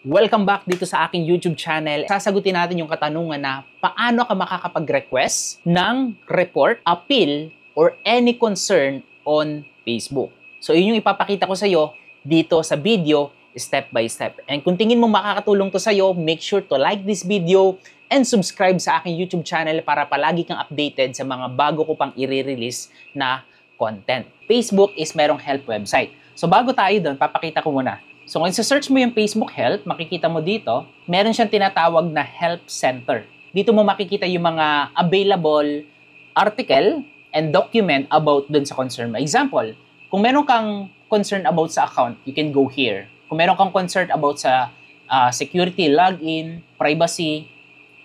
Welcome back dito sa aking YouTube channel. Sasagutin natin yung katanungan na paano ka makakapag-request ng report, appeal, or any concern on Facebook. So yun yung ipapakita ko sa iyo dito sa video step by step. And kung tingin mo makakatulong to sa iyo, make sure to like this video and subscribe sa aking YouTube channel para palagi kang updated sa mga bago ko pang i-release na content. Facebook is merong help website. So bago tayo doon, papakita ko muna. So kung search mo yung Facebook Help, makikita mo dito, meron siyang tinatawag na Help Center. Dito mo makikita yung mga available article and document about dun sa concern mo. Example, kung meron kang concern about sa account, you can go here. Kung meron kang concern about sa security, login, privacy,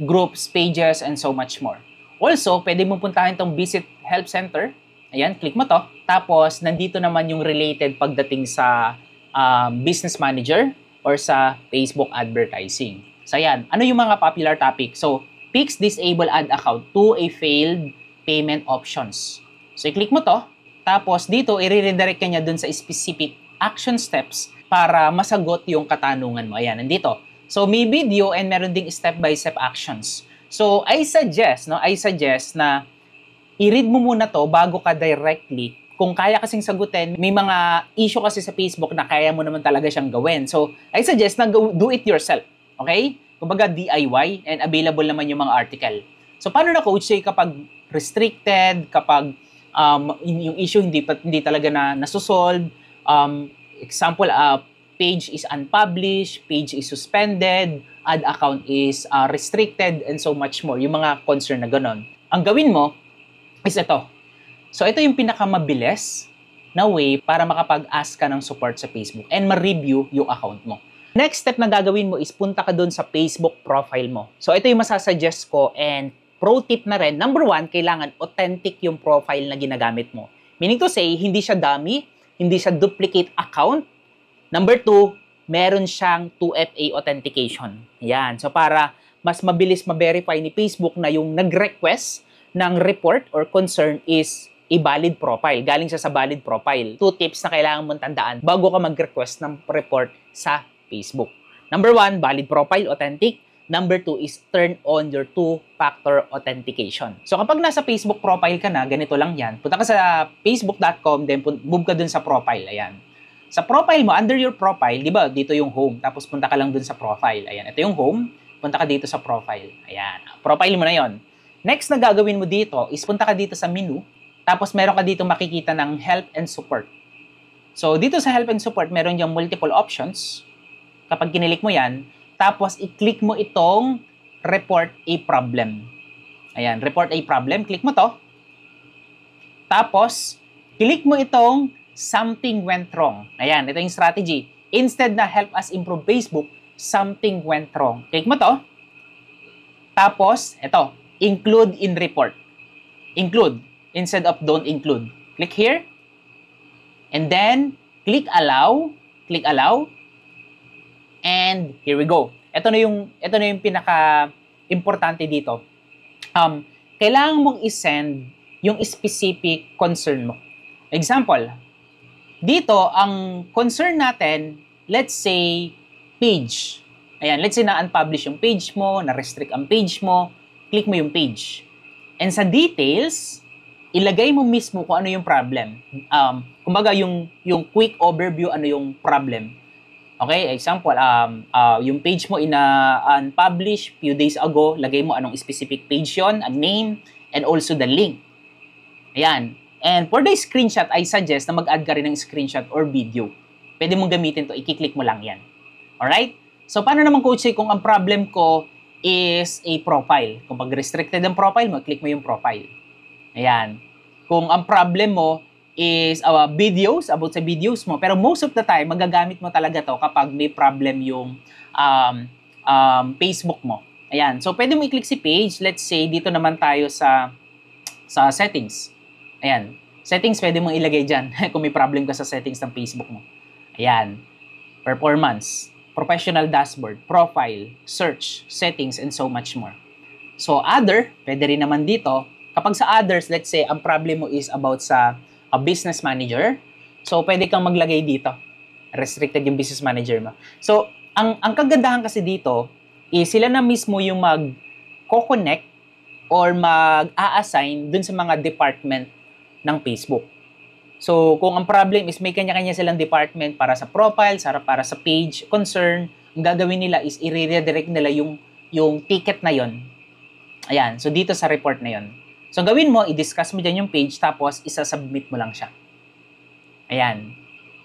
groups, pages, and so much more. Also, pwede mo puntahan itong Visit Help Center. Ayan, click mo to. Tapos, nandito naman yung related pagdating sa business manager or sa Facebook advertising. So yan, ano yung mga popular topic? So, fix disable ad account to a failed payment options. So, i-click mo to. Tapos dito, i-redirect ka niya dun sa specific action steps para masagot yung katanungan mo. Ayan, nandito. So, may video and meron ding step-by-step actions. So, I suggest na i-read mo muna to bago ka directly. Kung kaya kasing sagutin, may mga issue kasi sa Facebook na kaya mo naman talaga siyang gawin. So, I suggest na do it yourself. Okay? Kumbaga DIY and available naman yung mga article. So, paano na coach kapag restricted, kapag yung issue hindi talaga nasusolve, example, page is unpublished, page is suspended, ad account is restricted, and so much more. Yung mga concern na ganon. Ang gawin mo is ito. So, ito yung pinakamabilis na way para makapag-ask ka ng support sa Facebook and ma-review yung account mo. Next step na gagawin mo is punta ka dun sa Facebook profile mo. So, ito yung masasuggest ko and pro tip na rin. Number 1, kailangan authentic yung profile na ginagamit mo. Meaning to say, hindi siya dummy, hindi siya duplicate account. Number 2, meron siyang 2FA authentication. Yan. So, para mas mabilis ma-verify ni Facebook na yung nag-request ng report or concern is a valid profile. Galing siya sa valid profile. 2 tips na kailangan mong tandaan bago ka mag-request ng report sa Facebook. Number 1, valid profile, authentic. Number 2 is turn on your 2-factor authentication. So kapag nasa Facebook profile ka na, ganito lang yan. Punta ka sa facebook.com, then move ka dun sa profile. Ayan. Sa profile mo, under your profile, di ba, dito yung home. Tapos punta ka lang dun sa profile. Ayan. Ito yung home. Punta ka dito sa profile. Ayan. Profile mo na yon. Next na gagawin mo dito is punta ka dito sa menu. Tapos meron ka dito makikita ng help and support. So dito sa help and support, meron yung multiple options. Kapag kinilik mo yan, tapos i-click mo itong report a problem. Ayan, report a problem. Click mo to. Tapos, click mo itong something went wrong. Ayan, ito yung strategy. Instead na help us improve Facebook, something went wrong. Click mo to. Tapos, ito, include in report. Include. Instead of don't include. Click here. And then, click allow. Click allow. And here we go. Ito na yung pinaka-importante dito. Kailangan mong isend yung specific concern mo. Example, dito, ang concern natin, let's say, page. Ayan, let's say na-unpublish yung page mo, na-restrict ang page mo, click mo yung page. And sa details, ilagay mo mismo kung ano yung problem. Kumbaga, yung quick overview, ano yung problem. Okay, example, yung page mo unpublished few days ago, lagay mo anong specific page yon, a name, and also the link. Ayan. And for the screenshot, I suggest na mag-add ka rin ng screenshot or video. Pwede mong gamitin to, i-click mo lang yan. Alright? So, paano naman coach kung ang problem ko is a profile? Kung pag-restricted ang profile mo, click mo yung profile. Ayan. Kung ang problem mo is videos, about sa videos mo, pero most of the time, magagamit mo talaga to kapag may problem yung Facebook mo. Ayan. So, pwede mo i-click si page. Let's say, dito naman tayo sa settings. Ayan. Settings, pwede mong ilagay dyan kung may problem ka sa settings ng Facebook mo. Ayan. Performance, professional dashboard, profile, search, settings, and so much more. So, other, pwede rin naman dito. Kapag sa others, let's say, ang problem mo is about sa a business manager. So, pwede kang maglagay dito. Restricted yung business manager mo. So, Ang kagandahan kasi dito is sila na mismo yung mag-connect or mag-a-assign dun sa mga department ng Facebook. So, kung ang problem is may kanya-kanya silang department para sa profile, para sa page, concern, ang gagawin nila is i-redirect nila yung ticket na yon. Ayan, so dito sa report na yon. So, gawin mo, i-discuss mo dyan yung page, tapos isa-submit mo lang siya. Ayan.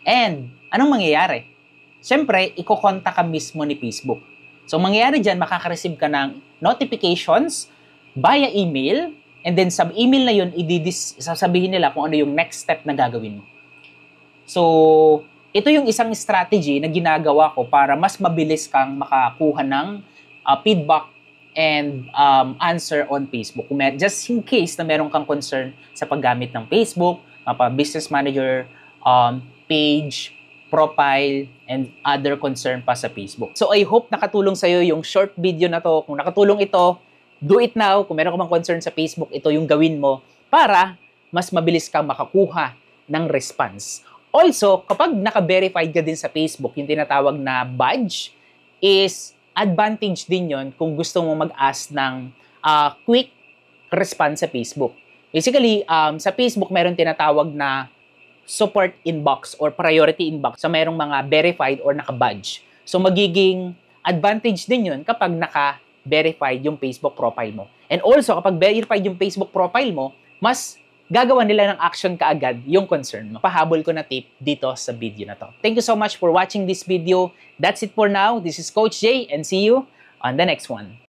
And, anong mangyayari? Siyempre, iko-contact ka mismo ni Facebook. So, mangyayari dyan, makaka-receive ka ng notifications via email, and then sa email na yun, sasabihin nila kung ano yung next step na gagawin mo. So, ito yung isang strategy na ginagawa ko para mas mabilis kang makakuha ng feedback and answer on Facebook. Just in case na meron kang concern sa paggamit ng Facebook, business manager, page, profile, and other concern pa sa Facebook. So I hope nakatulong sa'yo yung short video na to. Kung nakatulong ito, do it now. Kung meron ka bang concern sa Facebook, ito yung gawin mo para mas mabilis kang makakuha ng response. Also, kapag naka-verified ka din sa Facebook, yung tinatawag na badge is advantage din yon kung gusto mo mag-ask ng quick response sa Facebook. Basically, sa Facebook, meron tinatawag na support inbox or priority inbox. So, mayroong mga verified or naka-badge. So, magiging advantage din yun kapag naka-verified yung Facebook profile mo. And also, kapag verified yung Facebook profile mo, mas gagawa nila ng action kaagad yung concern mo. Pahabol ko na tip dito sa video na to. Thank you so much for watching this video. That's it for now. This is Coach Jay and see you on the next one.